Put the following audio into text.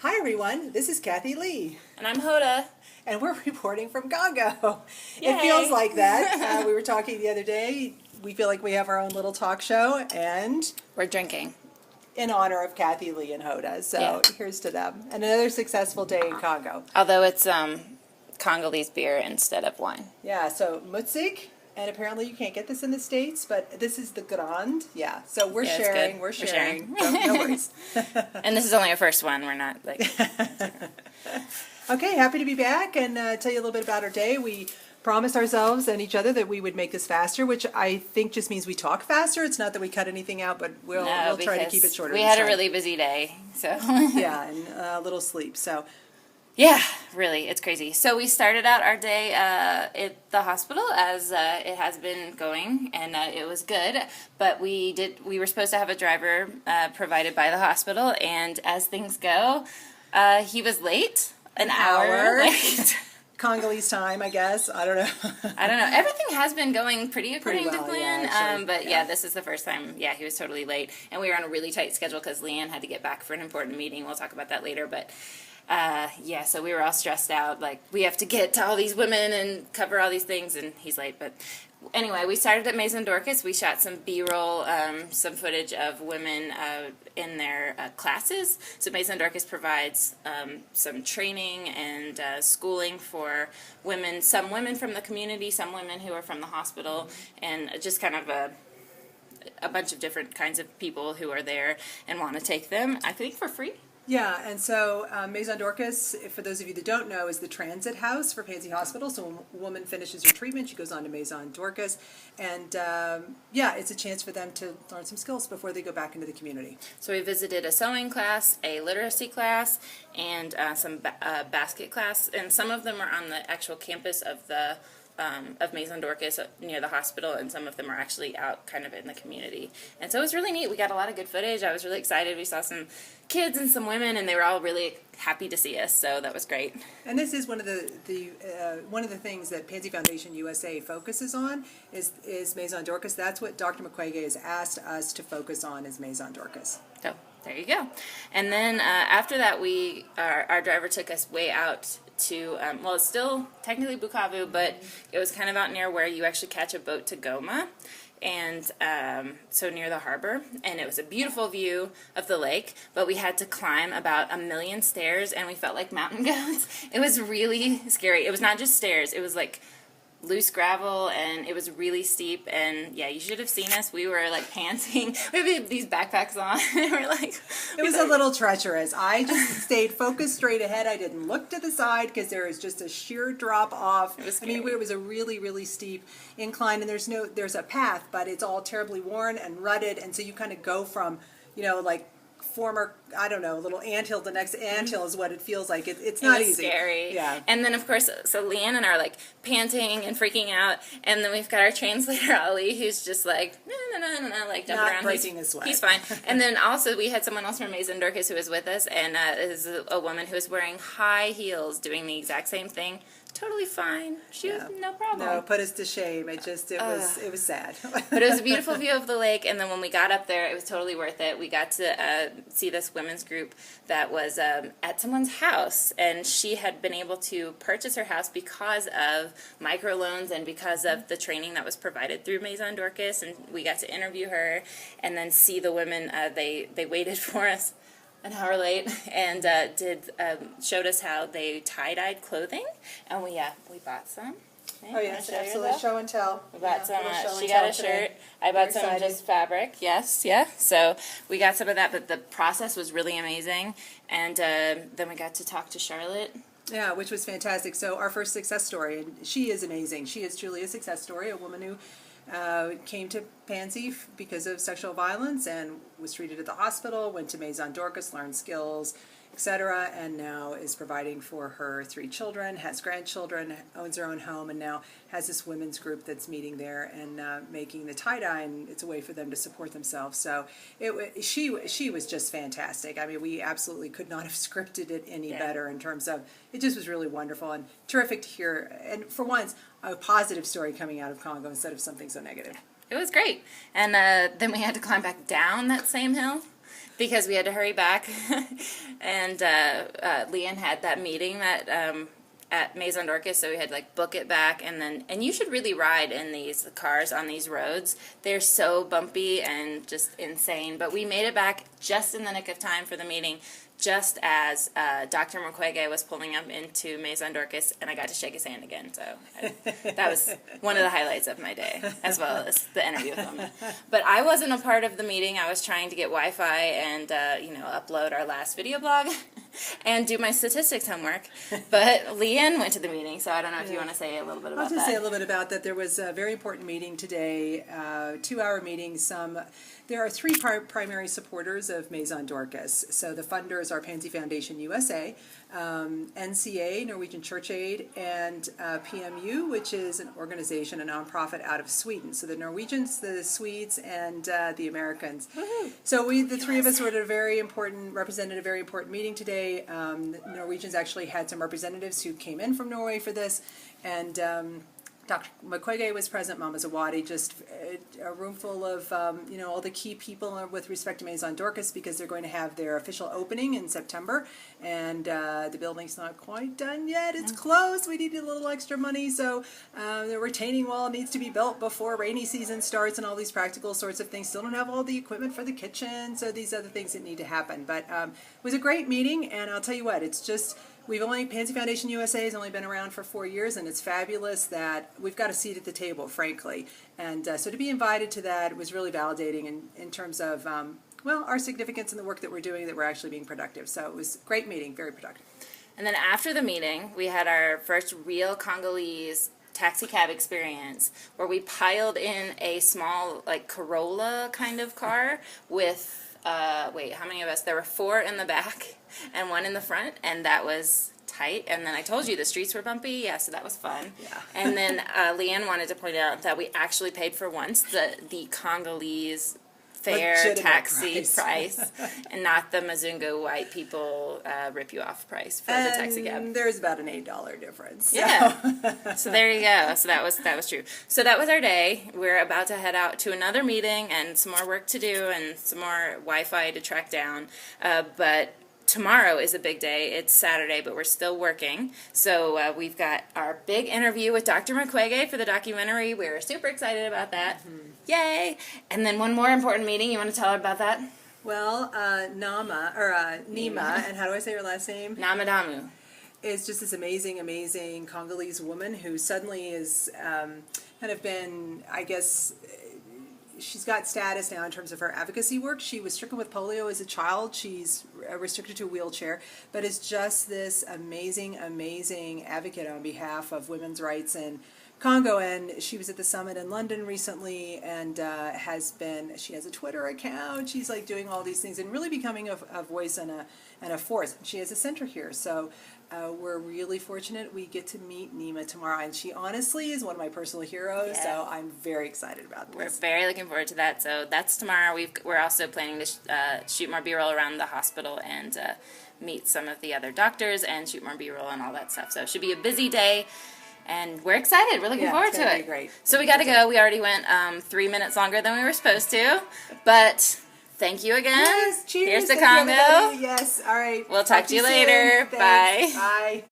Hi everyone, this is Kathy Lee. And I'm Hoda. And we're reporting from Congo. Yay. It feels like that. We were talking the other day. We feel like we have our own little talk show, and we're drinking. In honor of Kathy Lee and Hoda. So here's to them. And another successful day in Congo. Although it's Congolese beer instead of wine. Yeah, so Mutzig. And apparently you can't get this in the States, but this is the Grand. Yeah, so we're sharing. We're sharing. No worries. And this is only our first one. We're not like... Okay, happy to be back and tell you a little bit about our day. We promised ourselves and each other that we would make this faster, which I think just means we talk faster. It's not that we cut anything out, but we'll try to keep it shorter. We had a really busy day, so... Yeah, and a little sleep, so... Yeah, really, it's crazy. So we started out our day at the hospital, as it has been going, and it was good. But we were supposed to have a driver provided by the hospital, and as things go, he was late, an hour late. Congolese time, I guess. I don't know. I don't know. Everything has been going pretty according well, to plan, yeah, but this is the first time. Yeah, he was totally late, and we were on a really tight schedule because Leanne had to get back for an important meeting. We'll talk about that later, but. So we were all stressed out, like, we have to get to all these women and cover all these things, and he's late, but anyway, we started at Maison Dorcas. We shot some B-roll, some footage of women in their classes. So Maison Dorcas provides some training and schooling for women, some women from the community, some women who are from the hospital, and just kind of a bunch of different kinds of people who are there and want to take them, I think, for free. Yeah, and so Maison Dorcas, for those of you that don't know, is the transit house for Panzi Hospital. So when a woman finishes her treatment, she goes on to Maison Dorcas. And it's a chance for them to learn some skills before they go back into the community. So we visited a sewing class, a literacy class, and some basket class. And some of them are on the actual campus of the Maison Dorcas near the hospital, and some of them are actually out kind of in the community. And so it was really neat. We got a lot of good footage. I was really excited. We saw some kids and some women, and they were all really happy to see us, so that was great. And this is one of the things that Panzi Foundation USA focuses on is Maison Dorcas. That's what Dr. Mukwege has asked us to focus on, is Maison Dorcas. So there you go. And then after that, our driver took us way out to, it's still technically Bukavu, but it was kind of out near where you actually catch a boat to Goma, and so near the harbor, and it was a beautiful view of the lake, but we had to climb about 1,000,000 stairs, and we felt like mountain goats. It was really scary. It was not just stairs, it was like loose gravel, and it was really steep, and you should have seen us. We were like panting. We had these backpacks on, and we're like... It was a little treacherous. I just stayed focused straight ahead. I didn't look to the side because there was just a sheer drop off. It was scary. it was a really, really steep incline, and there's a path, but it's all terribly worn and rutted, and so you kind of go from, like, former, I don't know, little anthill to next anthill is what it feels like. It's not easy. Scary. Yeah. And then, of course, so Leanne and I are like panting and freaking out, and then we've got our translator Ali, who's just like no, like jumping around. Breaking a sweat. He's fine. And then also we had someone else from Maison Dorcas who was with us, and is a woman who was wearing high heels, doing the exact same thing. Totally fine. She was no problem. No, put us to shame. It was sad. But it was a beautiful view of the lake, and then when we got up there, it was totally worth it. We got to see this women's group that was at someone's house, and she had been able to purchase her house because of microloans and because of the training that was provided through Maison Dorcas, and we got to interview her and then see the women. They waited for us an hour late, and showed us how they tie-dyed clothing, and we bought some. Oh yes, absolutely. Show and tell. We bought some. She got a shirt. I bought some just fabric. Yes, yeah. So we got some of that, but the process was really amazing, and then we got to talk to Charlotte. Yeah, which was fantastic. So our first success story, and she is amazing. She is truly a success story. A woman who came to Panzi because of sexual violence and was treated at the hospital, went to Maison Dorcas, learned skills, etc., and now is providing for her 3 children, has grandchildren, owns her own home, and now has this women's group that's meeting there and making the tie-dye, and it's a way for them to support themselves. So she was just fantastic. I mean, we absolutely could not have scripted it any better in terms of, it just was really wonderful and terrific to hear, and for once, a positive story coming out of Congo instead of something so negative. It was great. And then we had to climb back down that same hill. because we had to hurry back, and Leanne had that meeting that at Maison Dorcas, so we had to like book it back, and you should really ride in these cars on these roads. They're so bumpy and just insane, but we made it back just in the nick of time for the meeting, just as Dr. Mukwege was pulling up into Maison Dorcas, and I got to shake his hand again. So that was one of the highlights of my day, as well as the interview with him. But I wasn't a part of the meeting. I was trying to get Wi-Fi and upload our last video blog and do my statistics homework. But Leanne went to the meeting, so I don't know if you want to say a little bit about that. I'll just say a little bit about that. There was a very important meeting today, 2-hour meeting. There are 3 primary supporters of Maison Dorcas. So the funders are Panzi Foundation USA, NCA, Norwegian Church Aid, and PMU, which is an organization, a nonprofit out of Sweden. So the Norwegians, the Swedes, and the Americans. Woo-hoo. So the 3 of us were at represented a very important meeting today. The Norwegians actually had some representatives who came in from Norway for this, and Dr. Mukwege was present, Mama Zawadi, just a room full of, all the key people with respect to Maison Dorcas, because they're going to have their official opening in September, and the building's not quite done yet. It's close. We need a little extra money, so the retaining wall needs to be built before rainy season starts, and all these practical sorts of things. Still don't have all the equipment for the kitchen, so these other things that need to happen. But it was a great meeting, and I'll tell you what, it's just... Panzi Foundation USA has only been around for 4 years, and it's fabulous that we've got a seat at the table, frankly. And so to be invited to that was really validating in terms of, our significance in the work that we're doing, that we're actually being productive. So it was a great meeting, very productive. And then after the meeting, we had our first real Congolese taxi cab experience, where we piled in a small, like, Corolla kind of car with... how many of us? There were 4 in the back and 1 in the front, and that was tight. And then I told you the streets were bumpy, so that was fun. Yeah. And then Leanne wanted to point out that we actually paid for once the Congolese fair legitimate taxi price and not the Mazungu white people rip you off price for the taxi cab. There's about an $8 difference. So. Yeah. So there you go. So that was true. So that was our day. We're about to head out to another meeting and some more work to do and some more Wi-Fi to track down. But tomorrow is a big day. It's Saturday, but we're still working. So we've got our big interview with Dr. Mukwege for the documentary. We're super excited about that. Mm-hmm. Yay! And then one more important meeting. You want to tell her about that? Well, Nima, and how do I say her last name? Namadamu. Is just this amazing, amazing Congolese woman who suddenly is kind of been, I guess... She's got status now in terms of her advocacy work. She was stricken with polio as a child. She's restricted to a wheelchair, but is just this amazing, amazing advocate on behalf of women's rights in Congo. And she was at the summit in London recently, and she has a Twitter account. She's like doing all these things and really becoming a voice and a force. She has a center here, so we're really fortunate we get to meet Nima tomorrow, and she honestly is one of my personal heroes, so I'm very excited about this. We're very looking forward to that, so that's tomorrow. We're also planning to shoot more B-roll around the hospital and meet some of the other doctors and shoot more B-roll and all that stuff, so it should be a busy day. And we're excited. We're looking forward to it. Great. So we got to go. We already went 3 minutes longer than we were supposed to, but... Thank you again. Yes, cheers. Here's the Congo. Yes, all right. We'll talk to you later. Bye. Bye. Bye.